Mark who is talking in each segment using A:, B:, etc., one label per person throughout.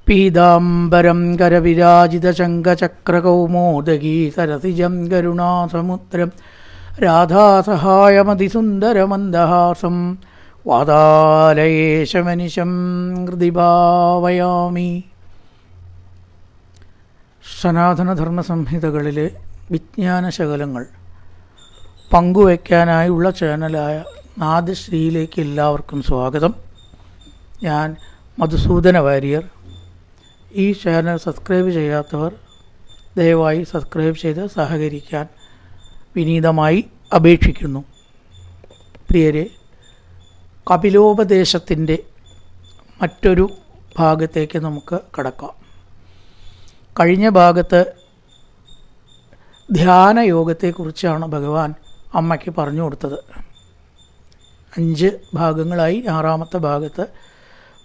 A: പീതാംബരം കരവിരാജിതശങ്കചക്രകൗമോദഗീ സരസിജം കരുണാസമുദ്രം രാധാസഹായമതിസുന്ദരമന്ദഹാസം വാതാലയേശമനിശം ഹൃദി ഭാവയാമി. സനാതനധർമ്മ സംഹിതകളിലെ വിജ്ഞാനശകലങ്ങൾ പങ്കുവയ്ക്കാനായുള്ള ചാനലായ നാദശ്രീയിലേക്ക് എല്ലാവർക്കും സ്വാഗതം. ഞാൻ മധുസൂദന വാര്യർ. ഈ ചാനൽ സബ്സ്ക്രൈബ് ചെയ്യാത്തവർ ദയവായി സബ്സ്ക്രൈബ് ചെയ്ത് സഹകരിക്കാൻ വിനീതമായി അപേക്ഷിക്കുന്നു. പ്രിയരെ, കപിലോപദേശത്തിൻ്റെ മറ്റൊരു ഭാഗത്തേക്ക് നമുക്ക് കടക്കാം. കഴിഞ്ഞ ഭാഗത്ത് ധ്യാനയോഗത്തെക്കുറിച്ചാണ് ഭഗവാൻ അമ്മയ്ക്ക് പറഞ്ഞു കൊടുത്തത്. 5 ഭാഗങ്ങളായി. 6ാമത്തെ ഭാഗത്ത്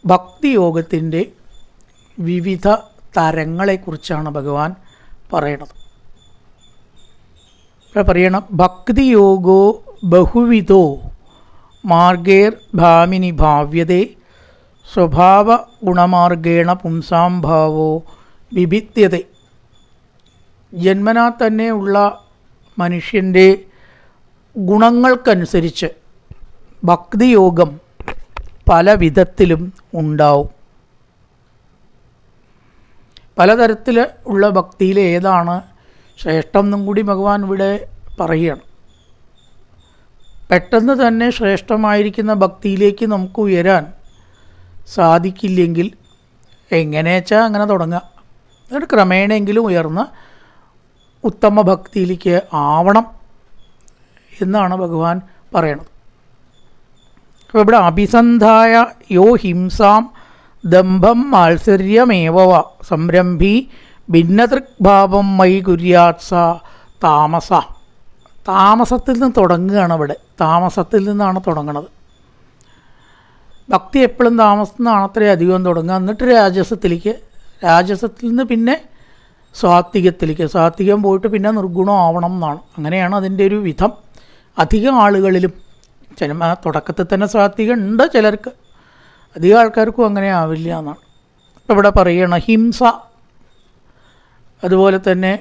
A: ഭക്തിയോഗത്തിൻ്റെ വിവിധ തരങ്ങളെക്കുറിച്ചാണ് ഭഗവാൻ പറയണത്. ഭക്തിയോഗോ ബഹുവിധോ മാർഗേർ ഭാമിനി ഭാവ്യതേ സ്വഭാവ ഗുണമാർഗേണ പുംസാം ഭാവോ വിഭിദ്യതേ. ജന്മനാ തന്നെ ഉള്ള മനുഷ്യൻ്റെ ഗുണങ്ങൾക്കനുസരിച്ച് ഭക്തിയോഗം പല വിധത്തിലും ഉണ്ടാവും. പലതരത്തിൽ ഉള്ള ഭക്തിയിൽ ഏതാണ് ശ്രേഷ്ഠം എന്നും കൂടി ഭഗവാൻ ഇവിടെ പറയുകയാണ്. പെട്ടെന്ന് തന്നെ ശ്രേഷ്ഠമായിരിക്കുന്ന ഭക്തിയിലേക്ക് നമുക്ക് ഉയരാൻ സാധിക്കില്ലെങ്കിൽ എങ്ങനെയാച്ചാൽ അങ്ങനെ തുടങ്ങുക. എന്നിട്ട് ക്രമേണയെങ്കിലും ഉയർന്ന് ഉത്തമ ഭക്തിയിലേക്ക് ആവണം എന്നാണ് ഭഗവാൻ പറയണത്. അപ്പോൾ ഇവിടെ അഭിസന്ധായ യോ ഹിംസാം ദംഭം മാത്സര്യമേവ സംരംഭി ഭിന്നതൃഗ്ഭാവം മയി കുര്യാത്സ താമസ. താമസത്തിൽ നിന്ന് തുടങ്ങുകയാണ് ഇവിടെ. താമസത്തിൽ നിന്നാണ് തുടങ്ങുന്നത്. ഭക്തി എപ്പോഴും താമസത്തിൽ നിന്നാണ് അത്രയും അധികം തുടങ്ങുക. എന്നിട്ട് രാജസത്തിൽ നിന്ന് പിന്നെ സാത്വികത്തിലേക്ക്, സാത്വികം പോയിട്ട് പിന്നെ നിർഗുണം ആവണം എന്നാണ്. അങ്ങനെയാണ് അതിൻ്റെ ഒരു വിധം. അധികം ആളുകളിലും തുടക്കത്തിൽ തന്നെ സാത്വികം ഉണ്ട് ചിലർക്ക്, അധികം ആൾക്കാർക്കും അങ്ങനെ ആവില്ല എന്നാണ്. ഇപ്പോൾ ഇവിടെ പറയണം ഹിംസ, അതുപോലെ തന്നെ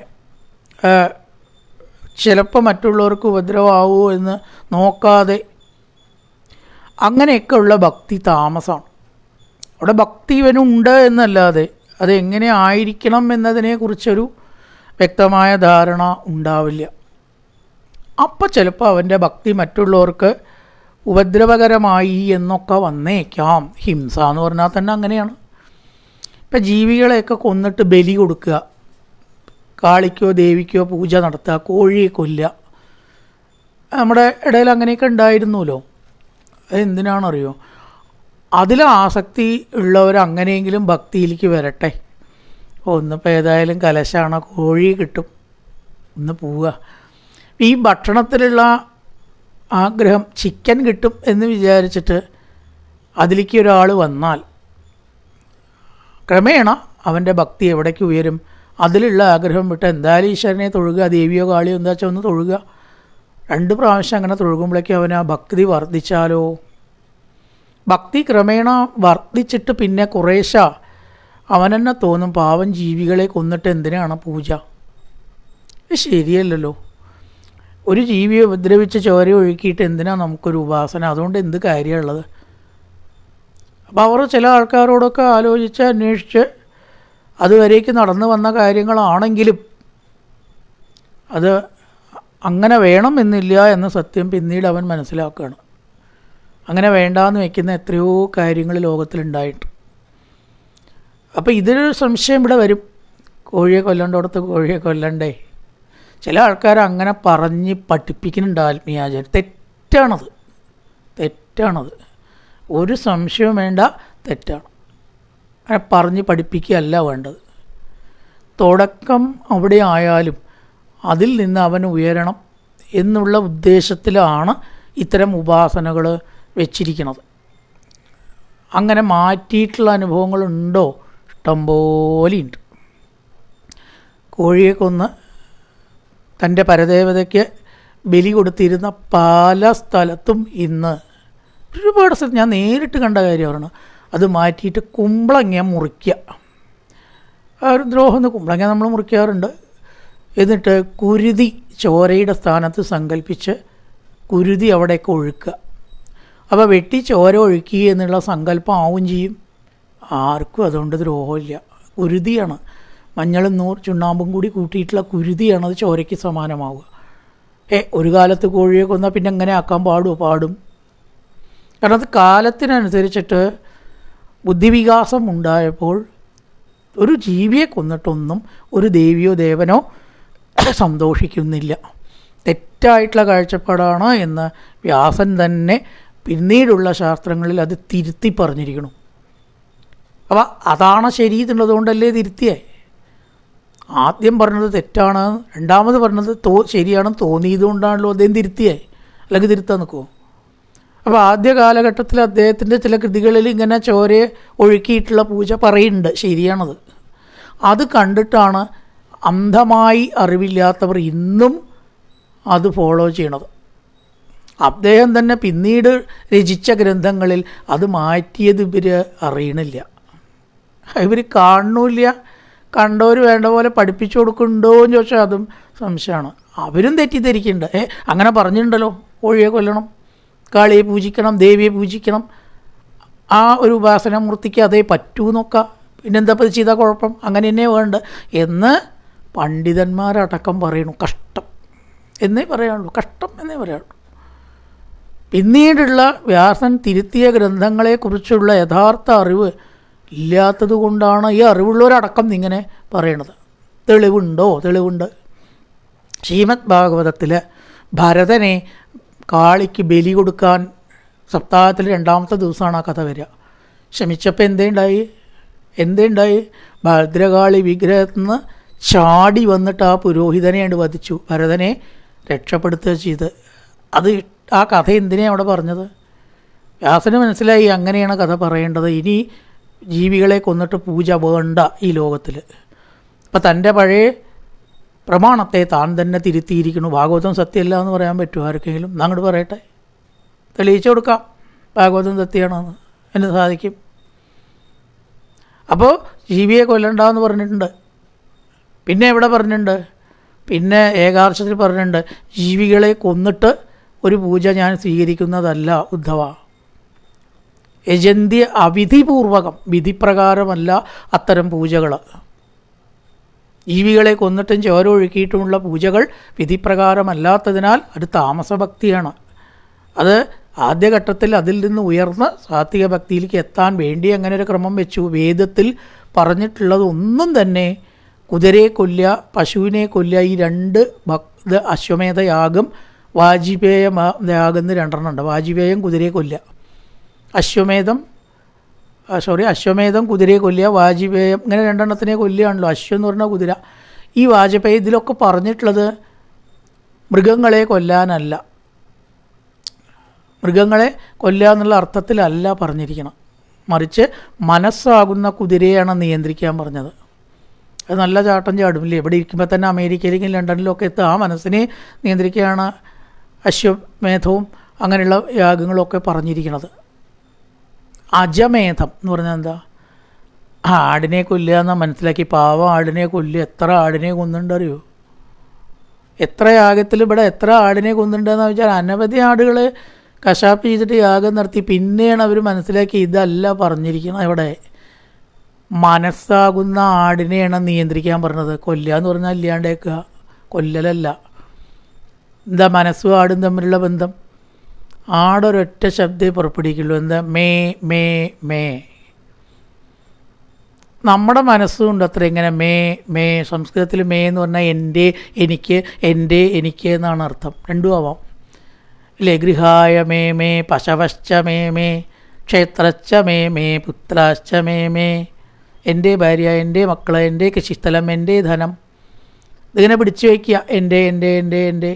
A: ചിലപ്പോൾ മറ്റുള്ളവർക്ക് ഉപദ്രവമാവുമോ എന്ന് നോക്കാതെ അങ്ങനെയൊക്കെ ഉള്ള ഭക്തി താമസമാണ്. അവിടെ ഭക്തി ഇവനുണ്ട് എന്നല്ലാതെ അതെങ്ങനെ ആയിരിക്കണം എന്നതിനെക്കുറിച്ചൊരു വ്യക്തമായ ധാരണ ഉണ്ടാവില്ല. അപ്പോൾ ചിലപ്പോൾ അവൻ്റെ ഭക്തി മറ്റുള്ളവർക്ക് ഉപദ്രവകരമായി എന്നൊക്കെ വന്നേക്കാം. ഹിംസ എന്ന് പറഞ്ഞാൽ തന്നെ അങ്ങനെയാണ്. ഇപ്പം ജീവികളെയൊക്കെ കൊന്നിട്ട് ബലി കൊടുക്കുക, കാളിക്കോ ദേവിക്കോ പൂജ നടത്തുക, കോഴിയെ കൊല്ലുക. നമ്മുടെ ഇടയിൽ അങ്ങനെയൊക്കെ ഉണ്ടായിരുന്നല്ലോ. അതെന്തിനാണെന്നറിയോ? അതിൽ ആസക്തി ഉള്ളവർ അങ്ങനെയെങ്കിലും ഭക്തിയിലേക്ക് വരട്ടെ. ഒന്നിപ്പോൾ ഏതായാലും കലശാണ്, കോഴി കിട്ടും, ഒന്ന് പോവുക. ഈ ഭക്ഷണത്തിലുള്ള ആഗ്രഹം, ചിക്കൻ കിട്ടും എന്ന് വിചാരിച്ചിട്ട് അതിലേക്ക് ഒരാൾ വന്നാൽ ക്രമേണ അവൻ്റെ ഭക്തി എവിടേക്ക് ഉയരും? അതിലുള്ള ആഗ്രഹം വിട്ട് എന്തായാലും ഈശ്വരനെ തൊഴുക, ദേവിയോ കാളിയോ എന്താ വെച്ചാൽ ഒന്ന് തൊഴുക. 2 പ്രാവശ്യം അങ്ങനെ തൊഴുകുമ്പോഴേക്കും അവൻ ആ ഭക്തി വർദ്ധിച്ചാലോ. ഭക്തി ക്രമേണ വർദ്ധിച്ചിട്ട് പിന്നെ കുറേശ്ശ അവനെന്നെ തോന്നും, പാവം ജീവികളെ കൊന്നിട്ട് എന്തിനാണ് പൂജ? ശരിയല്ലല്ലോ. ഒരു ജീവിയെ ഉപദ്രവിച്ച് ചോര ഒഴുക്കിയിട്ട് എന്തിനാണ് നമുക്കൊരു ഉപാസന? അതുകൊണ്ട് എന്ത് കാര്യമുള്ളത്? അപ്പോൾ അവർ ചില ആൾക്കാരോടൊക്കെ ആലോചിച്ച് അന്വേഷിച്ച് അതുവരേക്ക് നടന്നു വന്ന കാര്യങ്ങളാണെങ്കിലും അത് അങ്ങനെ വേണം എന്നില്ല എന്ന സത്യം പിന്നീട് അവൻ മനസ്സിലാക്കുകയാണ്. അങ്ങനെ വേണ്ടാന്ന് വയ്ക്കുന്ന എത്രയോ കാര്യങ്ങൾ ലോകത്തിലുണ്ടായിട്ട്. അപ്പോൾ ഇതിനൊരു സംശയം ഇവിടെ വരും, കോഴിയെ കൊല്ലേണ്ടടുത്ത് കോഴിയെ കൊല്ലണ്ടേ? ചില ആൾക്കാർ അങ്ങനെ പറഞ്ഞ് പഠിപ്പിക്കുന്നുണ്ട് ആത്മീയാചാരം. തെറ്റാണത്. ഒരു സംശയവും വേണ്ട, തെറ്റാണ്. അങ്ങനെ പറഞ്ഞ് പഠിപ്പിക്കുകയല്ല വേണ്ടത്. തുടക്കം അവിടെ ആയാലും അതിൽ നിന്ന് അവൻ ഉയരണം എന്നുള്ള ഉദ്ദേശത്തിലാണ് ഇത്തരം ഉപാസനകൾ വെച്ചിരിക്കുന്നത്. അങ്ങനെ മാറ്റിയിട്ടുള്ള അനുഭവങ്ങളുണ്ടോ? ഇഷ്ടംപോലെയുണ്ട്. കോഴിയെ കൊന്ന് തൻ്റെ പരദേവതയ്ക്ക് ബലി കൊടുത്തിരുന്ന പല സ്ഥലത്തും ഇന്ന് ഒരുപാട് സ്ഥലത്ത് ഞാൻ നേരിട്ട് കണ്ട കാര്യമാണ്. അത് മാറ്റിയിട്ട് കുമ്പളങ്ങ മുറിക്കുക. ആ ഒരു ദ്രോഹം കുമ്പളങ്ങ നമ്മൾ മുറിക്കാറുണ്ട്. എന്നിട്ട് കുരുതി ചോരയുടെ സ്ഥാനത്ത് സങ്കല്പിച്ച് കുരുതി അവിടേക്ക് ഒഴുക്കുക. അപ്പോൾ വെട്ടി ചോര ഒഴുക്കി എന്നുള്ള സങ്കല്പം ആവും ചെയ്യും. ആർക്കും അതുകൊണ്ട് ദ്രോഹമില്ല. കുരുതിയാണ്, മഞ്ഞളും ചുണ്ണാമ്പും കൂടി കൂട്ടിയിട്ടുള്ള കുരുതിയാണ് അത് ചോരയ്ക്ക് സമാനമാവുക. ഒരു കാലത്ത് കോഴിയെ കൊന്നാൽ പിന്നെ എങ്ങനെ ആക്കാൻ പാടും. കാരണം അത് കാലത്തിനനുസരിച്ചിട്ട് ബുദ്ധിവികാസം ഉണ്ടായപ്പോൾ ഒരു ജീവിയെ കൊന്നിട്ടൊന്നും ഒരു ദേവിയോ ദേവനോ സന്തോഷിക്കുന്നില്ല. തെറ്റായിട്ടുള്ള കാഴ്ചപ്പാടാണ് എന്ന് വ്യാസൻ തന്നെ പിന്നീടുള്ള ശാസ്ത്രങ്ങളിൽ അത് തിരുത്തി പറഞ്ഞിരിക്കണം. അപ്പോൾ അതാണ് ശരി എന്നുള്ളതുകൊണ്ടല്ലേ തിരുത്തിയേ. ആദ്യം പറഞ്ഞത് തെറ്റാണ്, രണ്ടാമത് പറഞ്ഞത് ശരിയാണെന്ന് തോന്നിയതുകൊണ്ടാണല്ലോ അദ്ദേഹം തിരുത്തിയേ, അല്ലെങ്കിൽ തിരുത്താൻ നിൽക്കുമോ? അപ്പോൾ ആദ്യ കാലഘട്ടത്തിൽ അദ്ദേഹത്തിൻ്റെ ചില കൃതികളിൽ ഇങ്ങനെ ചോരയെ ഒഴുക്കിയിട്ടുള്ള പൂജ പറയുന്നുണ്ട്, ശരിയാണത്. അത് കണ്ടിട്ടാണ് അന്ധമായി അറിവില്ലാത്തവർ ഇന്നും അത് ഫോളോ ചെയ്യണത്. അദ്ദേഹം തന്നെ പിന്നീട് രചിച്ച ഗ്രന്ഥങ്ങളിൽ അത് മാറ്റിയത് ഇവർ അറിയണില്ല, ഇവർ കാണുന്നില്ല. കണ്ടവർ വേണ്ട പോലെ പഠിപ്പിച്ചു കൊടുക്കുന്നുണ്ടോ എന്ന് ചോദിച്ചാൽ അതും സംശയമാണ്. അവരും തെറ്റിദ്ധരിക്കുന്നുണ്ട്. അങ്ങനെ പറഞ്ഞിട്ടുണ്ടല്ലോ, കോഴിയെ കൊല്ലണം, കാളിയെ പൂജിക്കണം, ദേവിയെ പൂജിക്കണം, ആ ഒരു ഉപാസനമൂർത്തിക്ക് അതേ പറ്റൂ നോക്കാം, പിന്നെന്താ ഇത് ചെയ്താൽ കുഴപ്പം, അങ്ങനെ തന്നെ വേണ്ട എന്ന് പണ്ഡിതന്മാരടക്കം പറയണു. കഷ്ടം എന്നേ പറയാനുള്ളൂ, കഷ്ടം എന്നേ പറയാനുള്ളൂ. പിന്നീടുള്ള വ്യാസൻ തിരുത്തിയ ഗ്രന്ഥങ്ങളെക്കുറിച്ചുള്ള യഥാർത്ഥ അറിവ് ഇല്ലാത്തത് കൊണ്ടാണ് ഈ അറിവുള്ളവരടക്കം ഇങ്ങനെ പറയണത്. തെളിവുണ്ട്. ശ്രീമദ് ഭാഗവതത്തിൽ ഭരതനെ കാളിക്ക് ബലി കൊടുക്കാൻ സപ്താഹത്തിൽ 2ാമത്തെ ദിവസമാണ് ആ കഥ വരിക. ക്ഷമിച്ചപ്പോൾ എന്തേണ്ടായി? ഭദ്രകാളി വിഗ്രഹത്തിൽ നിന്ന് ചാടി വന്നിട്ട് ആ പുരോഹിതനെയാണ് വധിച്ചു, ഭരതനെ രക്ഷപ്പെടുത്തുക ചെയ്ത്. അത് ആ കഥ എന്തിനാണ് അവിടെ പറഞ്ഞത്? വ്യാസന് മനസ്സിലായി അങ്ങനെയാണ് കഥ പറയേണ്ടത്, ഇനി ജീവികളെ കൊന്നിട്ട് പൂജ വേണ്ട ഈ ലോകത്തിൽ. അപ്പം തൻ്റെ പഴയ പ്രമാണത്തെ താൻ തന്നെ തിരുത്തിയിരിക്കുന്നു. ഭാഗവതം സത്യമല്ല എന്ന് പറയാൻ പറ്റുമോ ആർക്കെങ്കിലും? അങ്ങോട്ട് പറയട്ടെ, തെളിയിച്ചു കൊടുക്കാം ഭാഗവതം സത്യമാണെന്ന്, എന്ന് സാധിക്കും. അപ്പോൾ ജീവിയെ കൊല്ലണ്ടെന്ന് പറഞ്ഞിട്ടുണ്ട്. പിന്നെ എവിടെ പറഞ്ഞിട്ടുണ്ട്? പിന്നെ ഏകാദശത്തിൽ പറഞ്ഞിട്ടുണ്ട്, ജീവികളെ കൊന്നിട്ട് ഒരു പൂജ ഞാൻ സ്വീകരിക്കുന്നതല്ല ഉദ്ധവ. യജന്തി അവിധിപൂർവകം, വിധിപ്രകാരമല്ല അത്തരം പൂജകൾ. ജീവികളെ കൊന്നിട്ടും ചോര ഒഴുക്കിയിട്ടുമുള്ള പൂജകൾ വിധിപ്രകാരമല്ലാത്തതിനാൽ അത് താമസഭക്തിയാണ്. അത് ആദ്യഘട്ടത്തിൽ അതിൽ നിന്ന് ഉയർന്ന സാത്വിക ഭക്തിയിലേക്ക് എത്താൻ വേണ്ടി അങ്ങനെ ഒരു ക്രമം വെച്ചു. വേദത്തിൽ പറഞ്ഞിട്ടുള്ളതൊന്നും തന്നെ കുതിരയെ കൊല്ലുക, പശുവിനെ കൊല്ലുക, ഈ 2 അശ്വമേധയാഗം, വാജിപേയം യാഗം എന്ന് 2 ഉണ്ട്. വാജിപേയം കുതിരയെ കൊല്ലുക, അശ്വമേധം കുതിരയെ കൊല്ലുക, വാജിപേയം ഇങ്ങനെ 2 കൊല്ലുകയാണല്ലോ. അശ്വം എന്ന് പറഞ്ഞാൽ കുതിര. ഈ വാജപേയം ഇതിലൊക്കെ പറഞ്ഞിട്ടുള്ളത് മൃഗങ്ങളെ കൊല്ലാനല്ല, മൃഗങ്ങളെ കൊല്ലുക എന്നുള്ള അർത്ഥത്തിലല്ല പറഞ്ഞിരിക്കണം, മറിച്ച് മനസ്സാകുന്ന കുതിരയാണ് നിയന്ത്രിക്കാൻ പറഞ്ഞത്. അത് നല്ല ചാട്ടം ചാടുമില്ലേ? ഇവിടെ ഇരിക്കുമ്പോൾ തന്നെ അമേരിക്കയിലേക്കും ലണ്ടനിലൊക്കെ എത്തുക, ആ മനസ്സിനെ നിയന്ത്രിക്കുകയാണ് അശ്വമേധവും അങ്ങനെയുള്ള യാഗങ്ങളൊക്കെ പറഞ്ഞിരിക്കുന്നത്. അജമേധം എന്ന് പറഞ്ഞാൽ എന്താ? ആടിനെ കൊല്ലുക എന്നാൽ മനസ്സിലാക്കി. പാവം ആടിനെ കൊല്ലുക. എത്ര ആടിനെ കൊന്നുണ്ടറിയോ? എത്ര യാഗത്തിൽ ഇവിടെ എത്ര ആടിനെ കൊന്നുണ്ടെന്ന് വെച്ചാൽ അനവധി ആടുകളെ കശാപ്പ് ചെയ്തിട്ട് യാഗം നടത്തി. പിന്നെയാണ് അവർ മനസ്സിലാക്കി ഇതല്ല പറഞ്ഞിരിക്കുന്നത്. ഇവിടെ മനസ്സാകുന്ന ആടിനെയാണ് നിയന്ത്രിക്കാൻ പറഞ്ഞത്. കൊല്ലുക എന്ന് പറഞ്ഞാൽ ഇല്ലാണ്ടേക്കുക, കൊല്ലലല്ല. എന്താ മനസ്സും ആടും തമ്മിലുള്ള ബന്ധം? ആടൊരൊറ്റ ശബ്ദമേ പുറപ്പെടുവിക്കുള്ളൂ. എന്താ? May may may. നമ്മുടെ മനസ്സുകൊണ്ട് അത്ര ഇങ്ങനെ മേ മേ. സംസ്കൃതത്തിൽ മേ എന്ന് പറഞ്ഞാൽ എൻ്റെ, എനിക്ക്, എൻ്റെ, എനിക്ക് എന്നാണ് അർത്ഥം. രണ്ടും ആവാം ഇല്ലേ? ഗൃഹായ may may, പശവശ്ച may may, ക്ഷേത്രശ്ച may may, പുത്രാശ്ച may may. എൻ്റെ ഭാര്യ, എൻ്റെ മക്കൾ, എൻ്റെ കൃഷിസ്ഥലം, എൻ്റെ ധനം, ഇതിങ്ങനെ പിടിച്ചു വയ്ക്കുക. എൻ്റെ എൻ്റെ എൻ്റെ എൻ്റെ.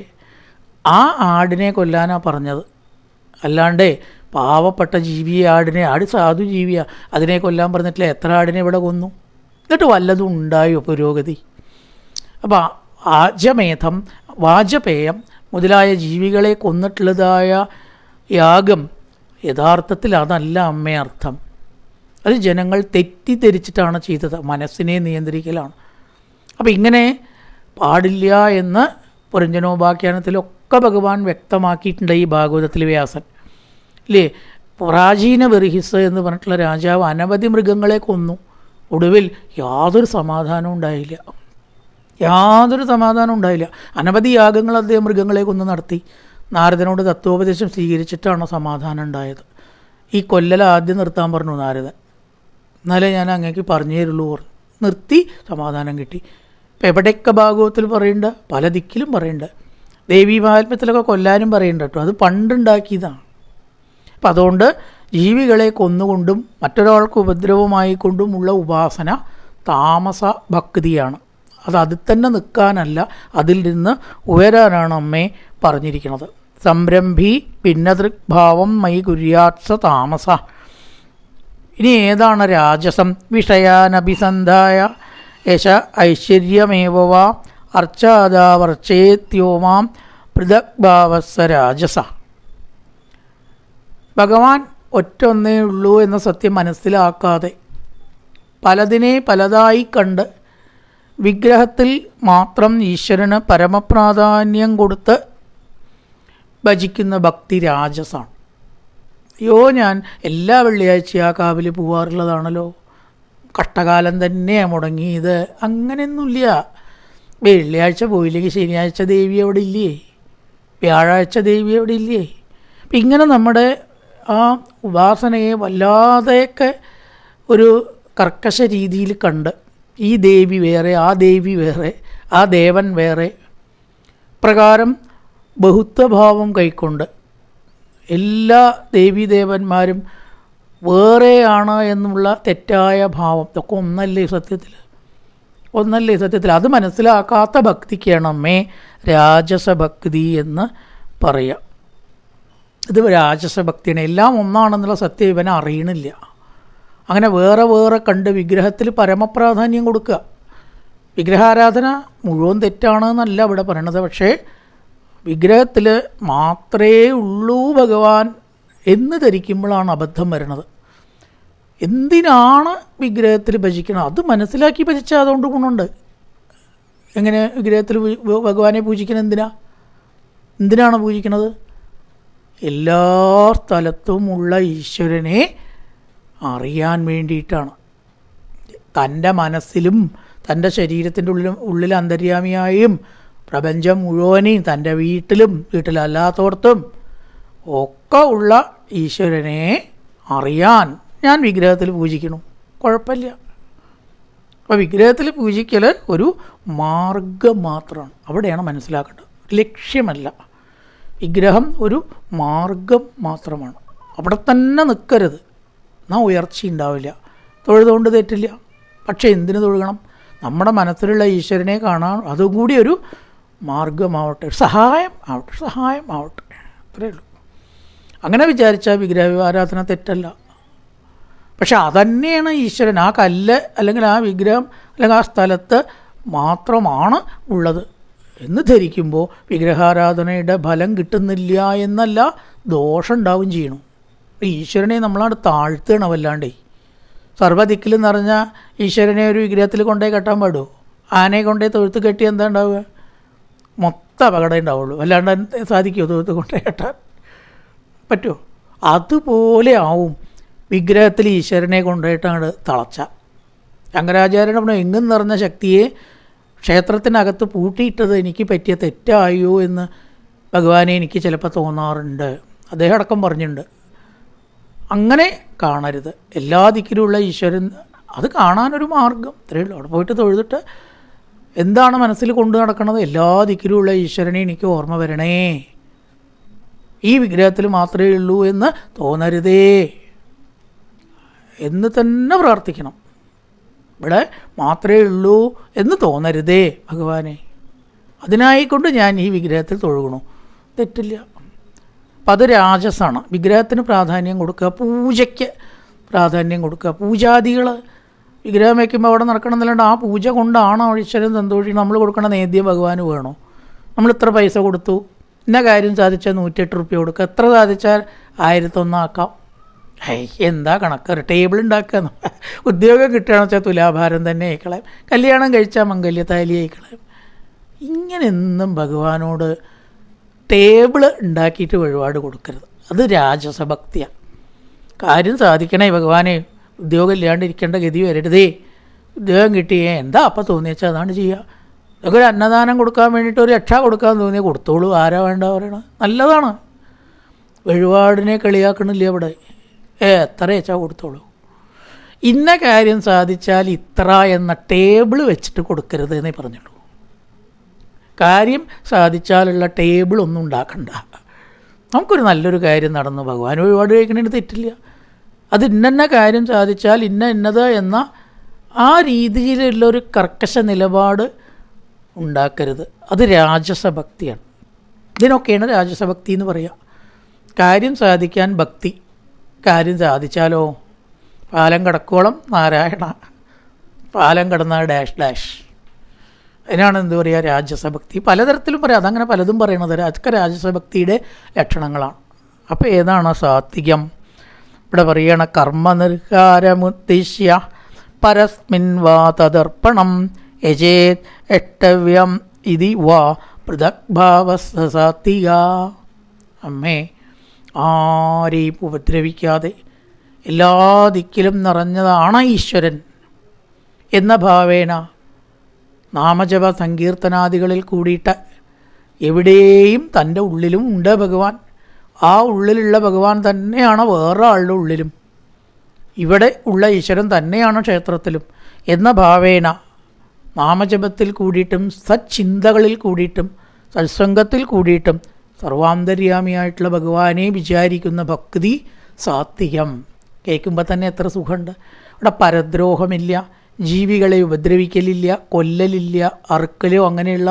A: ആ ആടിനെ കൊല്ലാനാണ് പറഞ്ഞത്. അല്ലാണ്ട് പാവപ്പെട്ട ജീവിയെ, ആടിനെ, ആട് സാധു ജീവിയാണ്, അതിനെ കൊല്ലാൻ പറഞ്ഞിട്ടില്ല. എത്ര ആടിനെ ഇവിടെ കൊന്നു? എന്നിട്ട് വല്ലതും ഉണ്ടായോ പുരോഗതി? അപ്പോൾ ആജമേധം, വാജപേയം മുതലായ ജീവികളെ കൊന്നിട്ടുള്ളതായ യാഗം യഥാർത്ഥത്തിൽ അതല്ല അമ്മേ അർത്ഥം. അത് ജനങ്ങൾ തെറ്റിദ്ധരിച്ചിട്ടാണ് ചെയ്തത്. മനസ്സിനെ നിയന്ത്രിക്കലാണ്. അപ്പം ഇങ്ങനെ പാടില്ല എന്ന് പുരഞ്ജനോപാഖ്യാനത്തിലൊക്കെ ഭഗവാൻ വ്യക്തമാക്കിയിട്ടുണ്ട് ഈ ഭാഗവതത്തിൽ വ്യാസൻ. ഇല്ലേ? പ്രാചീന ബർഹിസ് എന്ന് പറഞ്ഞിട്ടുള്ള രാജാവ് അനവധി മൃഗങ്ങളെ കൊന്നു. ഒടുവിൽ യാതൊരു സമാധാനവും ഉണ്ടായില്ല. അനവധി യാഗങ്ങൾ അദ്ദേഹം മൃഗങ്ങളെ കൊന്ന് നടത്തി. നാരദനോട് തത്വോപദേശം സ്വീകരിച്ചിട്ടാണ് സമാധാനം ഉണ്ടായത്. ഈ കൊല്ലൽ ആദ്യം നിർത്താൻ പറഞ്ഞു നാരദൻ. എന്നാലേ ഞാൻ അങ്ങേക്ക് പറഞ്ഞു തരുള്ളൂ പറഞ്ഞു. നിർത്തി, സമാധാനം കിട്ടി. ഇപ്പം എവിടെയൊക്കെ ഭാഗവത്തിൽ പറയുന്നുണ്ട്, പല ദിക്കിലും പറയുന്നുണ്ട്. ദേവീ മഹാത്മ്യത്തിലൊക്കെ കൊല്ലാനും പറയുന്നുണ്ട് കേട്ടോ. അത് പണ്ടുണ്ടാക്കിയതാണ്. അപ്പം അതുകൊണ്ട് ജീവികളെ കൊന്നുകൊണ്ടും മറ്റൊരാൾക്ക് ഉപദ്രവമായിക്കൊണ്ടുമുള്ള ഉപാസന താമസ ഭക്തിയാണ്. അത് അതിൽ തന്നെ നിൽക്കാനല്ല, അതിൽ നിന്ന് ഉയരാനാണ് അമ്മേ പറഞ്ഞിരിക്കുന്നത്. സംരംഭി ഭിന്നദൃഗ്ഭാവം മയി കുര്യാത്സ താമസ. ഇനി ഏതാണ് രാജസം? വിഷയാനഭിസന്ധായ യശ ഐശ്വര്യമേവ അർച്ചാദാവർച്ചേത്യോമാം പൃഥഗ്ഭാവസ്സ രാജസ. ഭഗവാൻ ഒറ്റൊന്നേ ഉള്ളൂ എന്ന സത്യം മനസ്സിലാക്കാതെ പലതിനെ പലതായി കണ്ട് വിഗ്രഹത്തിൽ മാത്രം ഈശ്വരന് പരമപ്രാധാന്യം കൊടുത്ത് ഭജിക്കുന്ന ഭക്തി രാജസാണ്. അയ്യോ, ഞാൻ എല്ലാ വെള്ളിയാഴ്ചയും ആ കാവിൽ പോവാറുള്ളതാണല്ലോ, കഷ്ടകാലം തന്നെയാണ് മുടങ്ങിയത്. അങ്ങനെയൊന്നുമില്ല. വെള്ളിയാഴ്ച പോയില്ലെങ്കിൽ ശനിയാഴ്ച ദേവി അവിടെ ഇല്ലേ, വ്യാഴാഴ്ച ദേവി അവിടെ ഇല്ലേ. അപ്പം ഇങ്ങനെ നമ്മുടെ ആ ഉപാസനയെ വല്ലാതെയൊക്കെ ഒരു കർക്കശ രീതിയിൽ കണ്ട് ഈ ദേവി വേറെ, ആ ദേവി വേറെ, ആ ദേവൻ വേറെ പ്രകാരം ബഹുത്വഭാവം കൈക്കൊണ്ട് എല്ലാ ദേവീദേവന്മാരും വേറെയാണ് എന്നുള്ള തെറ്റായ ഭാവം ഇതൊക്കെ ഒന്നല്ലേ സത്യത്തിൽ. അത് മനസ്സിലാക്കാത്ത ഭക്തിക്കാണ് അമ്മേ രാജസഭക്തി എന്ന് പറയാം. ഇത് രാജസഭക്തിയാണ്. എല്ലാം ഒന്നാണെന്നുള്ള സത്യം ഇവനെ അറിയണില്ല. അങ്ങനെ വേറെ വേറെ കണ്ട് വിഗ്രഹത്തിൽ പരമപ്രാധാന്യം കൊടുക്കുക. വിഗ്രഹാരാധന മുഴുവൻ തെറ്റാണെന്നല്ല ഇവിടെ പറയണത്. പക്ഷേ വിഗ്രഹത്തിൽ മാത്രമേ ഉള്ളൂ ഭഗവാൻ എന്ന് ധരിക്കുമ്പോഴാണ് അബദ്ധം വരുന്നത്. എന്തിനാണ് വിഗ്രഹത്തിൽ ഭജിക്കണം? അത് മനസ്സിലാക്കി ഭജിച്ചാൽ അതുകൊണ്ട് ഗുണമുണ്ട്. എങ്ങനെ വിഗ്രഹത്തിൽ ഭഗവാനെ പൂജിക്കണം? എന്തിനാണ് പൂജിക്കണത്? എല്ലാ സ്ഥലത്തുമുള്ള ഈശ്വരനെ അറിയാൻ വേണ്ടിയിട്ടാണ്. തൻ്റെ മനസ്സിലും തൻ്റെ ശരീരത്തിൻ്റെ ഉള്ളിൽ അന്തര്യാമിയായും പ്രപഞ്ചം മുഴുവനെയും തൻ്റെ വീട്ടിലല്ലാത്തടത്തും ഒക്കെ ഉള്ള ഈശ്വരനെ അറിയാൻ ഞാൻ വിഗ്രഹത്തിൽ പൂജിക്കണം. കുഴപ്പമില്ല. അപ്പോൾ വിഗ്രഹത്തിൽ പൂജിക്കൽ ഒരു മാർഗം മാത്രമാണ്. അവിടെയാണ് മനസ്സിലാക്കേണ്ടത്, ലക്ഷ്യമല്ല. വിഗ്രഹം ഒരു മാർഗം മാത്രമാണ്. അവിടെ തന്നെ നിൽക്കരുത്, എന്നാൽ ഉയർച്ച ഉണ്ടാവില്ല. തൊഴുതുകൊണ്ട് തെറ്റില്ല. പക്ഷേ എന്തിനു തൊഴുകണം? നമ്മുടെ മനസ്സിലുള്ള ഈശ്വരനെ കാണാൻ അതും കൂടി ഒരു മാർഗമാവട്ടെ, സഹായം ആവട്ടെ, അത്രയേ ഉള്ളൂ. അങ്ങനെ വിചാരിച്ചാൽ വിഗ്രഹാരാധന തെറ്റല്ല. പക്ഷെ അതന്നെയാണ് ഈശ്വരൻ. ആ കല്ല് അല്ലെങ്കിൽ ആ വിഗ്രഹം അല്ലെങ്കിൽ ആ സ്ഥലത്ത് മാത്രമാണ് ഉള്ളത് എന്ന് ധരിക്കുമ്പോൾ വിഗ്രഹാരാധനയുടെ ഫലം കിട്ടുന്നില്ല എന്നല്ല, ദോഷം ഉണ്ടാവും ചെയ്യണം. ഈശ്വരനെ നമ്മളാണ് താഴ്ത്തുകയാണ് വല്ലാണ്ടേ. സർവ്വദിക്കിൽ നിറഞ്ഞ ഈശ്വരനെ ഒരു വിഗ്രഹത്തിൽ കൊണ്ടേ കെട്ടാൻ പാടുമോ? ആനയെ കൊണ്ടേ തൊഴുത്ത് കെട്ടി എന്താ ഉണ്ടാവുക? മൊത്തം അപകടം ഉണ്ടാവുള്ളൂ. അല്ലാണ്ട് സാധിക്കുമോ തൊഴുത്ത് കൊണ്ടേ കെട്ടാൻ? പറ്റുമോ? അതുപോലെ ആവും വിഗ്രഹത്തിൽ ഈശ്വരനെ കൊണ്ടുപോയിട്ടാണ് തളച്ച. ശങ്കരാചാര്യൻ പറഞ്ഞു, എങ്ങും നിറഞ്ഞ ശക്തിയെ ക്ഷേത്രത്തിനകത്ത് പൂട്ടിയിട്ടത് എനിക്ക് പറ്റിയ തെറ്റായോ എന്ന് ഭഗവാനെ എനിക്ക് ചിലപ്പോൾ തോന്നാറുണ്ട്. അദ്ദേഹം അടക്കം പറഞ്ഞിട്ടുണ്ട്. അങ്ങനെ കാണരുത്. എല്ലാ ദിക്കിലുമുള്ള ഈശ്വരൻ അത് കാണാനൊരു മാർഗം ഇത്രയേ ഉള്ളൂ. അവിടെ പോയിട്ട് തൊഴുതിട്ട് എന്താണ് മനസ്സിൽ കൊണ്ടു നടക്കുന്നത്? എല്ലാ ദിക്കിലുമുള്ള ഈശ്വരനെ എനിക്ക് ഓർമ്മ വരണേ, ഈ വിഗ്രഹത്തിൽ മാത്രമേ ഉള്ളൂ എന്ന് തോന്നരുതേ എന്ന് തന്നെ പ്രാർത്ഥിക്കണം. ഇവിടെ മാത്രമേ ഉള്ളൂ എന്ന് തോന്നരുതേ ഭഗവാനെ, അതിനായിക്കൊണ്ട് ഞാൻ ഈ വിഗ്രഹത്തിൽ തൊഴുകണു. തെറ്റില്ല. അപ്പം അത് രാജസാണ്. വിഗ്രഹത്തിന് പ്രാധാന്യം കൊടുക്കുക, പൂജയ്ക്ക് പ്രാധാന്യം കൊടുക്കുക. പൂജാദികൾ വിഗ്രഹം വയ്ക്കുമ്പോൾ അവിടെ നടക്കണമെന്നല്ലാണ്ട് ആ പൂജ കൊണ്ടാണോ ഈശ്വരൻ സന്തോഷിക്കണം? നമ്മൾ കൊടുക്കണ നേദ്യം ഭഗവാന് വേണോ? നമ്മൾ ഇത്ര പൈസ കൊടുത്തു, ഇന്ന കാര്യം സാധിച്ചാൽ 108 റുപ്യ കൊടുക്കുക, എത്ര സാധിച്ചാൽ 1001 ആക്കാം. എന്താ കണക്ക്, ടേബിൾ ഉണ്ടാക്കുക, ഉദ്യോഗം കിട്ടുകയാണെന്ന് വെച്ചാൽ തുലാഭാരം തന്നെ ആയിക്കളയും, കല്യാണം കഴിച്ചാൽ മംഗല്യത്താലി ആയിക്കളയും. ഇങ്ങനെയൊന്നും ഭഗവാനോട് ടേബിൾ ഉണ്ടാക്കിയിട്ട് വഴിപാട് കൊടുക്കരുത്. അത് രാജസഭക്തിയാണ്. കാര്യം സാധിക്കണേ ഭഗവാനെ, ഉദ്യോഗം ഇല്ലാണ്ടിരിക്കേണ്ട ഗതി വരരുതേ, ഉദ്യോഗം കിട്ടിയേ എന്താ അപ്പം തോന്നിയാച്ചാൽ അതാണ് ചെയ്യുക. അതൊക്കെ ഒരു അന്നദാനം കൊടുക്കാൻ വേണ്ടിയിട്ട് ഒരു രക്ഷ കൊടുക്കാൻ തോന്നിയാൽ കൊടുത്തോളൂ, ആരാ വേണ്ട പറയണം, നല്ലതാണ്. വഴിപാടിനെ കളിയാക്കണില്ല ഇവിടെ, എത്ര വെച്ചാൽ കൊടുത്തോളൂ. ഇന്ന കാര്യം സാധിച്ചാൽ ഇത്ര എന്ന ടേബിൾ വെച്ചിട്ട് കൊടുക്കരുത് എന്നേ പറഞ്ഞുള്ളൂ. കാര്യം സാധിച്ചാലുള്ള ടേബിൾ ഒന്നും ഉണ്ടാക്കണ്ട. നമുക്കൊരു നല്ലൊരു കാര്യം നടന്നു, ഭഗവാൻ വഴിപാട് കഴിക്കണതിന് തെറ്റില്ല. അത് ഇന്ന കാര്യം സാധിച്ചാൽ ഇന്നത് എന്ന ആ രീതിയിലുള്ളൊരു കർക്കശ നിലപാട് ഉണ്ടാക്കരുത്. അത് രാജസഭക്തിയാണ്. ഇതിനൊക്കെയാണ് രാജസഭക്തി എന്ന് പറയുക. കാര്യം സാധിക്കാൻ ഭക്തി, കാര്യം സാധിച്ചാലോ പാലം കടക്കോളം നാരായണ, പാലം കടന്ന ഡാഷ് ഡാഷ്. അതിനാണ് എന്ത് പറയുക, രാജസഭക്തി. പലതരത്തിലും പറയാം, അതങ്ങനെ പലതും പറയണത്. അതൊക്കെ രാജസഭക്തിയുടെ ലക്ഷണങ്ങളാണ്. അപ്പോൾ ഏതാണ് സാത്വികം? ഇവിടെ പറയണ കർമ്മനിർഹാരമുദ്ദിശ്യ പരസ്മിൻ വാ തദർപ്പണം യജേത് എട്ടവ്യം ഇതി വാ പൃഥഗ്ഭാവസ്സ സാത്വിക. അമ്മേ, ആരെയും ഉപദ്രവിക്കാതെ എല്ലാ ദിക്കിലും നിറഞ്ഞതാണ് ഈശ്വരൻ എന്ന ഭാവേന നാമജപ സങ്കീർത്തനാദികളിൽ കൂടിയിട്ട് എവിടെയും തൻ്റെ ഉള്ളിലും ഉണ്ട് ഭഗവാൻ. ആ ഉള്ളിലുള്ള ഭഗവാൻ തന്നെയാണ് വേറെ ആളുടെ ഉള്ളിലും, ഇവിടെ ഉള്ള ഈശ്വരൻ തന്നെയാണ് ക്ഷേത്രത്തിലും എന്ന ഭാവേന നാമജപത്തിൽ കൂടിയിട്ടും സച്ചിന്തകളിൽ കൂടിയിട്ടും സത്സംഗത്തിൽ കൂടിയിട്ടും സർവാന്തര്യാമിയായിട്ടുള്ള ഭഗവാനെ വിചാരിക്കുന്ന ഭക്തി സാത്വികം. കേൾക്കുമ്പോൾ തന്നെ എത്ര സുഖമുണ്ട്. ഇവിടെ പരദ്രോഹമില്ല, ജീവികളെ ഉപദ്രവിക്കലില്ല, കൊല്ലലില്ല, അറുക്കലോ അങ്ങനെയുള്ള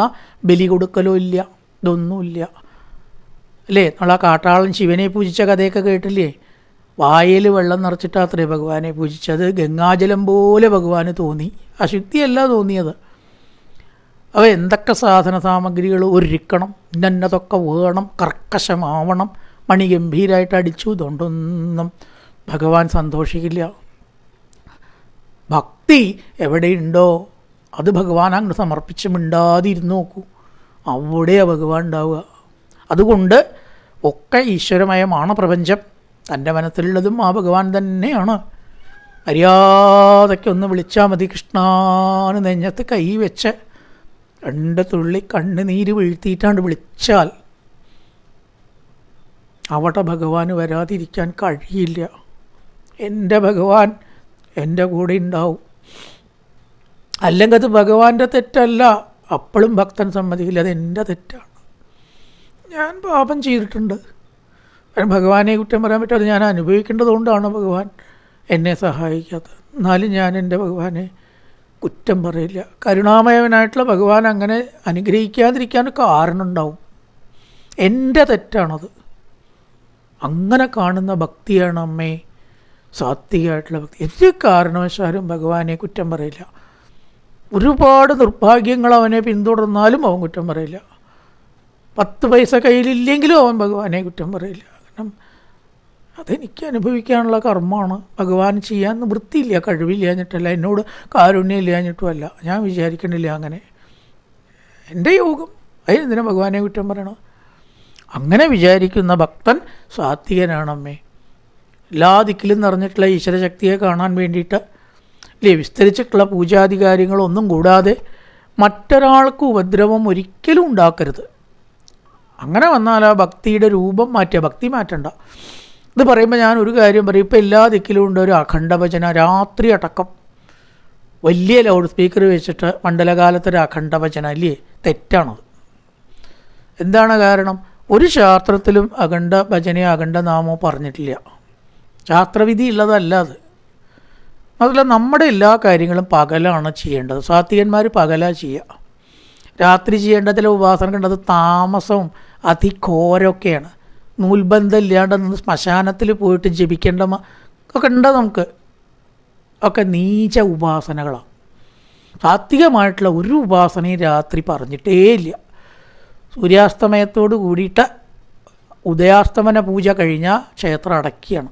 A: ബലി കൊടുക്കലോ ഇല്ല, ഇതൊന്നുമില്ല. അല്ലേ, നമ്മളാ കാട്ടാളൻ ശിവനെ പൂജിച്ച കഥയൊക്കെ കേട്ടില്ലേ? വായിൽ വെള്ളം നിറച്ചിട്ടാത്രേ ഭഗവാനെ പൂജിച്ചത്. ഗംഗാജലം പോലെ ഭഗവാന് തോന്നി, അശുദ്ധിയല്ല തോന്നിയത്. അവ എന്തൊക്കെ സാധന സാമഗ്രികൾ ഒരുക്കണം, ഇന്നതൊക്കെ വേണം, കർക്കശമാവണം, മണിഗംഭീരമായിട്ട് അടിച്ചു, ഇതുകൊണ്ടൊന്നും ഭഗവാൻ സന്തോഷിക്കില്ല. ഭക്തി എവിടെയുണ്ടോ അത് ഭഗവാൻ അങ്ങ് സമർപ്പിച്ച് മിണ്ടാതിരുന്ന് നോക്കൂ, അവിടെയാണ് ഭഗവാൻ ഉണ്ടാവുക. അതുകൊണ്ട് ഒക്കെ ഈശ്വരമയമാണ് പ്രപഞ്ചം. തൻ്റെ മനസ്സിലുള്ളതും ആ ഭഗവാൻ തന്നെയാണ്. മര്യാദയ്ക്കൊന്ന് വിളിച്ചാൽ മതി, കൃഷ്ണാന് നെഞ്ഞത്ത് കൈ വെച്ച് 2 തുള്ളി കണ്ണുനീര് വീഴ്ത്തിയിട്ടാണ്ട് വിളിച്ചാൽ അവിടെ ഭഗവാന് വരാതിരിക്കാൻ കഴിയില്ല. എൻ്റെ ഭഗവാൻ എൻ്റെ കൂടെ ഉണ്ടാവും. അല്ലെങ്കിൽ അത് ഭഗവാന്റെ തെറ്റല്ല, അപ്പോഴും ഭക്തൻ സമ്മതിക്കില്ല, അത് എൻ്റെ തെറ്റാണ്. ഞാൻ പാപം ചെയ്തിട്ടുണ്ട്, ഭഗവാനെ കുറ്റം പറയാൻ പറ്റാതെ ഞാൻ അനുഭവിക്കേണ്ടതുകൊണ്ടാണ് ഭഗവാൻ എന്നെ സഹായിക്കാത്തത്. എന്നാലും ഞാൻ എൻ്റെ ഭഗവാനെ കുറ്റം പറയില്ല. കരുണാമയവനായിട്ടുള്ള ഭഗവാൻ അങ്ങനെ അനുഗ്രഹിക്കാതിരിക്കാൻ കാരണമുണ്ടാവും, എൻ്റെ തെറ്റാണത്. അങ്ങനെ കാണുന്ന ഭക്തിയാണ് അമ്മേ സാത്വികമായിട്ടുള്ള ഭക്തി. ഒരു കാരണവശാലും ഭഗവാനെ കുറ്റം പറയില്ല. ഒരുപാട് നിർഭാഗ്യങ്ങൾ അവനെ പിന്തുടർന്നാലും അവൻ കുറ്റം പറയില്ല. 10 പൈസ കയ്യിലില്ലെങ്കിലും അവൻ ഭഗവാനെ കുറ്റം പറയില്ല. കാരണം അതെനിക്ക് അനുഭവിക്കാനുള്ള കർമ്മമാണ്. ഭഗവാൻ ചെയ്യാൻ വൃത്തിയില്ല, കഴിവില്ലാഞ്ഞിട്ടല്ല, എന്നോട് കാരുണ്യം ഇല്ലാഞ്ഞിട്ടുമല്ല. ഞാൻ വിചാരിക്കണില്ല അങ്ങനെ, എൻ്റെ യോഗം, അതിനെന്തിനാ ഭഗവാനെ കുറ്റം പറയണം? അങ്ങനെ വിചാരിക്കുന്ന ഭക്തൻ സാത്വികനാണമ്മേ. എല്ലാ ദിക്കിലും നിറഞ്ഞിട്ടുള്ള ഈശ്വരശക്തിയെ കാണാൻ വേണ്ടിയിട്ട് ഇല്ലേ വിസ്തരിച്ചിട്ടുള്ള പൂജാധികാര്യങ്ങളൊന്നും കൂടാതെ മറ്റൊരാൾക്ക് ഉപദ്രവം ഒരിക്കലും ഉണ്ടാക്കരുത്. അങ്ങനെ വന്നാൽ ആ ഭക്തിയുടെ രൂപം മാറ്റുക, ഭക്തി മാറ്റണ്ട. ഇത് പറയുമ്പോൾ ഞാൻ ഒരു കാര്യം പറയും. ഇപ്പോൾ എല്ലാ ദിക്കിലും ഉണ്ട് ഒരു അഖണ്ഡഭജന, രാത്രി അടക്കം വലിയ ലൗഡ് സ്പീക്കർ വെച്ചിട്ട് മണ്ഡലകാലത്തൊരു അഖണ്ഡഭജന, അല്ലേ? തെറ്റാണത്. എന്താണ് കാരണം? ഒരു ശാസ്ത്രത്തിലും അഖണ്ഡ ഭജനയോ അഖണ്ഡ നാമോ പറഞ്ഞിട്ടില്ല. ശാസ്ത്രവിധി ഉള്ളതല്ല അത്. അതല്ല, നമ്മുടെ എല്ലാ കാര്യങ്ങളും പകലാണ് ചെയ്യേണ്ടത്. സാത്വികന്മാർ പകലാണ് ചെയ്യുക. രാത്രി ചെയ്യേണ്ടതിലെ ഉപാസന കണ്ടത് താമസവും അതിഘോരമൊക്കെയാണ്. നൂൽബന്ധം ഇല്ലാണ്ട് നിന്ന് ശ്മശാനത്തിൽ പോയിട്ട് ജപിക്കേണ്ട ഒക്കെ ഉണ്ട് നമുക്ക്. ഒക്കെ നീച ഉപാസനകളാണ്. സാത്വികമായിട്ടുള്ള ഒരു ഉപാസനയും രാത്രി പറഞ്ഞിട്ടേ ഇല്ല. സൂര്യാസ്തമയത്തോട് കൂടിയിട്ട് ഉദയാസ്തമന പൂജ കഴിഞ്ഞാൽ ക്ഷേത്രം അടക്കിയാണ്.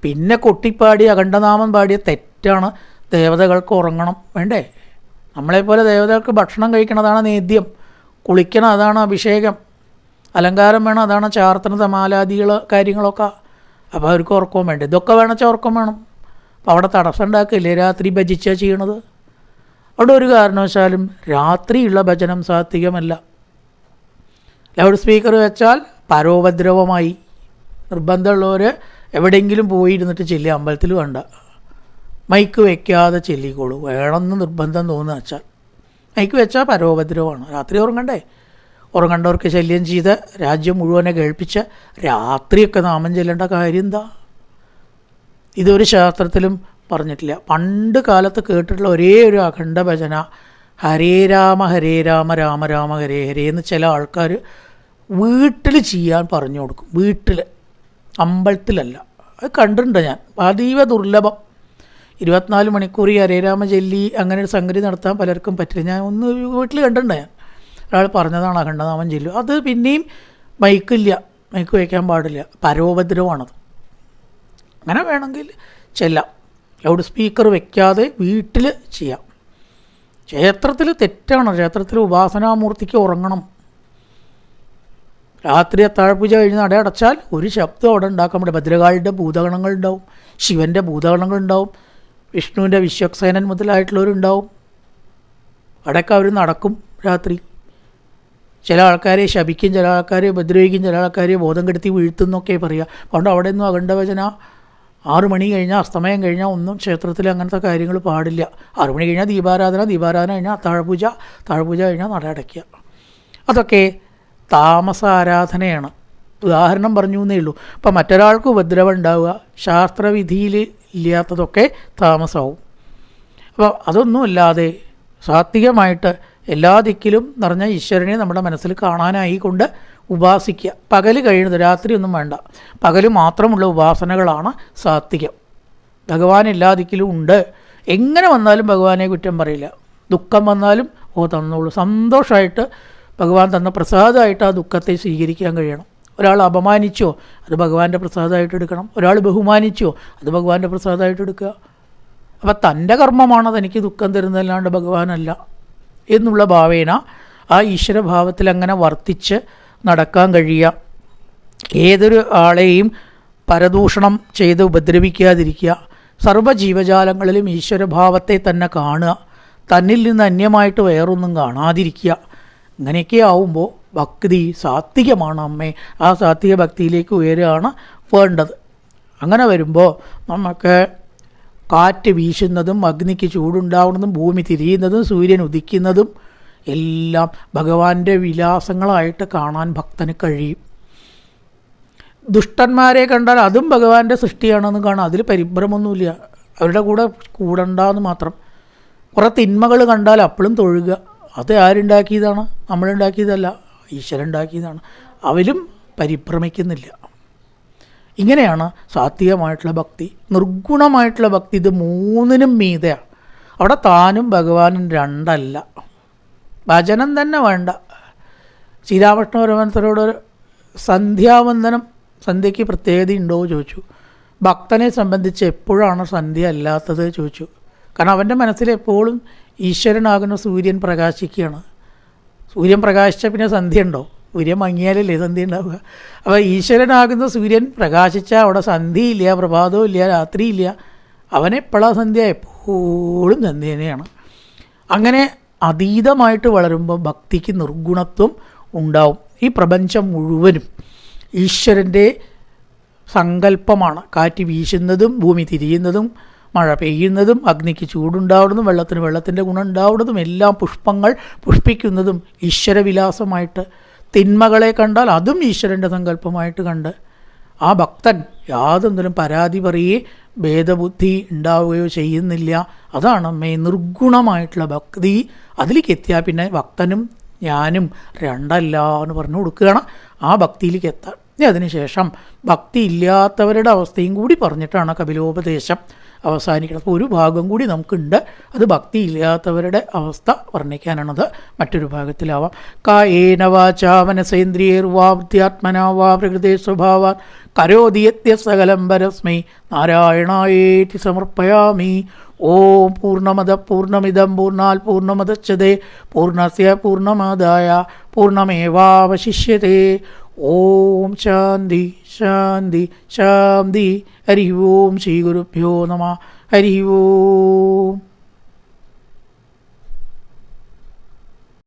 A: പിന്നെ കൊട്ടിപ്പാടി അഖണ്ഡനാമം പാടിയ തെറ്റാണ്. ദേവതകൾക്ക് ഉറങ്ങണം വേണ്ടേ? നമ്മളെപ്പോലെ ദേവതകൾക്ക് ഭക്ഷണം കഴിക്കണതാണ് നേദ്യം, കുളിക്കണം അതാണ് അഭിഷേകം, അലങ്കാരം വേണം അതാണ് ചാർത്തന തമാലാദികൾ കാര്യങ്ങളൊക്കെ. അപ്പോൾ അവർക്ക് ഉറക്കം വേണ്ടേ? ഇതൊക്കെ വേണമെച്ചാൽ ഉറക്കം വേണം. അപ്പോൾ അവിടെ തടസ്സം ഉണ്ടാക്കില്ലേ രാത്രി ഭജിച്ചാൽ ചെയ്യണത്? അവിടെ ഒരു കാരണവശാലും രാത്രിയുള്ള ഭജനം സാത്വികമല്ല. ലൗഡ് സ്പീക്കർ വെച്ചാൽ പരോപദ്രവമായി. നിർബന്ധമുള്ളവർ എവിടെയെങ്കിലും പോയിരുന്നിട്ട് ചെല്ലുക, അമ്പലത്തിൽ വേണ്ട, മൈക്ക് വയ്ക്കാതെ ചെല്ലിക്കോളൂ. വേണമെന്ന് നിർബന്ധം തോന്നുക വെച്ചാൽ മൈക്ക് വെച്ചാൽ പരോപദ്രവമാണ്. രാത്രി ഉറങ്ങണ്ടേ? ഉറങ്ങേണ്ടവർക്ക് ശല്യം ചെയ്ത് രാജ്യം മുഴുവനെ കേൾപ്പിച്ച് രാത്രിയൊക്കെ നാമം ചെല്ലേണ്ട കാര്യം എന്താ? ഇതൊരു ശാസ്ത്രത്തിലും പറഞ്ഞിട്ടില്ല. പണ്ട് കാലത്ത് കേട്ടിട്ടുള്ള ഒരേ ഒരു അഖണ്ഡ ഭജന ഹരേ രാമ രാമ രാമ ഹരേ ഹരേ എന്ന് ചില ആൾക്കാർ വീട്ടിൽ ചെയ്യാൻ പറഞ്ഞു കൊടുക്കും. വീട്ടിൽ, അമ്പലത്തിലല്ല. അത് കണ്ടിട്ടുണ്ട് ഞാൻ. അതീവ ദുർലഭം. 24 മണിക്കൂർ ഈ ഹരേ രാമ ചൊല്ലി അങ്ങനെ ഒരു സംഗതി നടത്താൻ പലർക്കും പറ്റില്ല. ഞാൻ ഒന്ന് വീട്ടിൽ കണ്ടിട്ടുണ്ട്. ഞാൻ ഒരാൾ പറഞ്ഞതാണ് അഖണ്ഡനാമം ചൊല്ലും. അത് പിന്നെയും മൈക്കില്ല, മൈക്ക് വയ്ക്കാൻ പാടില്ല, പരോപദ്രവമാണത്. അങ്ങനെ വേണമെങ്കിൽ ചെല്ലാം. ലൗഡ് സ്പീക്കർ വെക്കാതെ വീട്ടിൽ ചെയ്യാം. ക്ഷേത്രത്തിൽ തെറ്റാണ്. ക്ഷേത്രത്തിൽ ഉപാസനാമൂർത്തിക്ക് ഉറങ്ങണം. രാത്രി അത്താഴപൂജ കഴിഞ്ഞ് നട അടച്ചാൽ ഒരു ശബ്ദം അവിടെ ഉണ്ടാക്കാൻ പറ്റും. ഭദ്രകാളിയുടെ ഭൂതഗണങ്ങളുണ്ടാവും, ശിവൻ്റെ ഭൂതഗണങ്ങളുണ്ടാവും, വിഷ്ണുവിൻ്റെ വിശ്വക്സേനൻ മുതലായിട്ടുള്ളവരുണ്ടാവും. അവിടെയൊക്കെ അവർ നടക്കും രാത്രി. ചില ആൾക്കാരെ ശപിക്കും, ചില ആൾക്കാരെ ഉപദ്രവിക്കും, ചില ആൾക്കാരെ ബോധം കെടുത്തി വീഴ്ത്തുന്നൊക്കെ പറയുക. അതുകൊണ്ട് അവിടെ ഒന്നും അഖണ്ഡവചന 6 മണി കഴിഞ്ഞാൽ, അസ്തമയം കഴിഞ്ഞാൽ ഒന്നും ക്ഷേത്രത്തിൽ അങ്ങനത്തെ കാര്യങ്ങൾ പാടില്ല. 6 മണി കഴിഞ്ഞാൽ ദീപാരാധന, ദീപാരാധന കഴിഞ്ഞാൽ താഴപൂജ, താഴപൂജ കഴിഞ്ഞാൽ നട അടയ്ക്കുക. അതൊക്കെ താമസ ആരാധനയാണ്. ഉദാഹരണം പറഞ്ഞു എന്നേ ഉള്ളൂ. ഇപ്പം മറ്റൊരാൾക്ക് ഉപദ്രവം ഉണ്ടാവുക, ശാസ്ത്രവിധിയിൽ ഇല്ലാത്തതൊക്കെ താമസമാവും. അപ്പോൾ അതൊന്നുമില്ലാതെ സാത്വികമായിട്ട് എല്ലാ ദിക്കിലും നിറഞ്ഞ ഈശ്വരനെ നമ്മുടെ മനസ്സിൽ കാണാനായി കൊണ്ട് ഉപാസിക്കുക. പകൽ കഴിയുന്നത്, രാത്രി ഒന്നും വേണ്ട, പകൽ മാത്രമുള്ള ഉപാസനകളാണ് സാത്വികം. ഭഗവാൻ എല്ലാ ദിക്കിലും ഉണ്ട്. എങ്ങനെ വന്നാലും ഭഗവാനെ കുറ്റം പറയില്ല. ദുഃഖം വന്നാലും തന്നോളൂ. സന്തോഷമായിട്ട് ഭഗവാൻ തന്ന പ്രസാദമായിട്ട് ആ ദുഃഖത്തെ സ്വീകരിക്കാൻ കഴിയണം. ഒരാൾ അപമാനിച്ചോ അത് ഭഗവാന്റെ പ്രസാദമായിട്ട് എടുക്കണം. ഒരാൾ ബഹുമാനിച്ചോ അത് ഭഗവാന്റെ പ്രസാദമായിട്ട് എടുക്കുക. അപ്പം തൻ്റെ കർമ്മമാണ് തനിക്ക് ദുഃഖം തരുന്നതല്ലാണ്ട് ഭഗവാനല്ല എന്നുള്ള ഭാവേന ആ ഈശ്വരഭാവത്തിൽ അങ്ങനെ വർത്തിച്ച് നടക്കാൻ കഴിയുക. ഏതൊരു ആളെയും പരദൂഷണം ചെയ്ത് ഉപദ്രവിക്കാതിരിക്കുക. സർവ്വജീവജാലങ്ങളിലും ഈശ്വരഭാവത്തെ തന്നെ കാണുക. തന്നിൽ നിന്ന് അന്യമായിട്ട് വേറൊന്നും കാണാതിരിക്കുക. ഇങ്ങനെയൊക്കെ ആവുമ്പോൾ ഭക്തി സാത്വികമാണ് അമ്മേ. ആ സാത്വിക ഭക്തിയിലേക്ക് ഉയരുകയാണ് വേണ്ടത്. അങ്ങനെ വരുമ്പോൾ നമുക്ക് കാറ്റ് വീശുന്നതും അഗ്നിക്ക് ചൂടുണ്ടാവുന്നതും ഭൂമി തിരിയുന്നതും സൂര്യൻ ഉദിക്കുന്നതും എല്ലാം ഭഗവാന്റെ വിലാസങ്ങളായിട്ട് കാണാൻ ഭക്തന് കഴിയും. ദുഷ്ടന്മാരെ കണ്ടാൽ അതും ഭഗവാന്റെ സൃഷ്ടിയാണെന്ന് കാണാം. അതിൽ പരിഭ്രമൊന്നുമില്ല. അവരുടെ കൂടെ കൂടണ്ടെന്ന് മാത്രം. കുറേ തിന്മകൾ കണ്ടാൽ അപ്പോഴും തൊഴുക. അത് ആരുണ്ടാക്കിയതാണ്? നമ്മളുണ്ടാക്കിയതല്ല, ഈശ്വരൻ ഉണ്ടാക്കിയതാണ്. അവരും പരിഭ്രമിക്കുന്നില്ല. ഇങ്ങനെയാണ് സാത്വികമായിട്ടുള്ള ഭക്തി. നിർഗുണമായിട്ടുള്ള ഭക്തി ഇത് മൂന്നിനും മീതെയാണ്. അവിടെ താനും ഭഗവാനും രണ്ടല്ല. ഭജനം തന്നെ വേണ്ട. ശ്രീരാമകൃഷ്ണ പരമഹംസരോടൊരു സന്ധ്യാവന്ദനം, സന്ധ്യയ്ക്ക് പ്രത്യേകത ഉണ്ടോ ചോദിച്ചു. ഭക്തനെ സംബന്ധിച്ച് എപ്പോഴാണ് സന്ധ്യ അല്ലാത്തത് ചോദിച്ചു. കാരണം അവൻ്റെ മനസ്സിൽ എപ്പോഴും ഈശ്വരനാകുന്ന സൂര്യൻ പ്രകാശിക്കുകയാണ്. സൂര്യൻ പ്രകാശിച്ച പിന്നെ സന്ധ്യ ഉണ്ടോ? സൂര്യൻ മങ്ങിയാലല്ലേ സന്ധ്യ ഉണ്ടാവുക. അപ്പോൾ ഈശ്വരനാകുന്ന സൂര്യൻ പ്രകാശിച്ചാൽ അവിടെ സന്ധ്യയില്ല, പ്രഭാതവും ഇല്ല, രാത്രിയില്ല. അവനെപ്പോഴാണ് സന്ധ്യ? എപ്പോഴും സന്ധ്യ തന്നെയാണ്. അങ്ങനെ അതീതമായിട്ട് വളരുമ്പോൾ ഭക്തിക്ക് നിർഗുണത്വം ഉണ്ടാവും. ഈ പ്രപഞ്ചം മുഴുവനും ഈശ്വരൻ്റെ സങ്കല്പമാണ്. കാറ്റ് വീശുന്നതും ഭൂമി തിരിയുന്നതും മഴ പെയ്യുന്നതും അഗ്നിക്ക് ചൂടുണ്ടാവുന്നതും വെള്ളത്തിന് വെള്ളത്തിൻ്റെ ഗുണം ഉണ്ടാവുന്നതും എല്ലാം പുഷ്പങ്ങൾ പുഷ്പിക്കുന്നതും ഈശ്വരവിലാസമായിട്ട്. തിന്മകളെ കണ്ടാൽ അതും ഈശ്വരൻ്റെ സങ്കല്പമായിട്ട് കണ്ട് ആ ഭക്തൻ യാതൊന്നിലും പരാതി പറയുകയോ ഭേദബുദ്ധി ഉണ്ടാവുകയോ ചെയ്യുന്നില്ല. അതാണ് അമ്മേ നിർഗുണമായിട്ടുള്ള ഭക്തി. അതിലേക്ക് എത്തിയാൽ പിന്നെ ഭക്തനും ഞാനും രണ്ടല്ല എന്ന് പറഞ്ഞു കൊടുക്കുകയാണ് ആ ഭക്തിയിലേക്ക് എത്താൻ. അതിനുശേഷം ഭക്തി ഇല്ലാത്തവരുടെ അവസ്ഥയും കൂടി പറഞ്ഞിട്ടാണ് കപിലോപദേശം അവസാനിക്കുന്നത്. അപ്പോൾ ഒരു ഭാഗം കൂടി നമുക്കുണ്ട്. അത് ഭക്തി ഇല്ലാത്തവരുടെ അവസ്ഥ വർണ്ണിക്കാനാണത്. മറ്റൊരു ഭാഗത്തിലാവാം. കായേന വാചാ മനസേന്ദ്രിയൈർവാ ബുദ്ധ്യാത്മനാ വാ പ്രകൃതേ സ്വഭാവാൻ കരോതി യദ്യസകലം പരസ്മൈ നാരായണായേതി സമർപ്പയാമി. ഓം പൂർണ്ണമദ പൂർണ്ണമിദം പൂർണ്ണാത് പൂർണ്ണമുദച്യതേ പൂർണ്ണസ്യ പൂർണ്ണമാദായ പൂർണ്ണമേവാവശിഷ്യതേ. ഓം ശാന്തി ശാന്തി ശാന്തി. ഹരി ഓം ശ്രീ ഗുരുഭ്യോ നമഃ. ഹരി ഓം.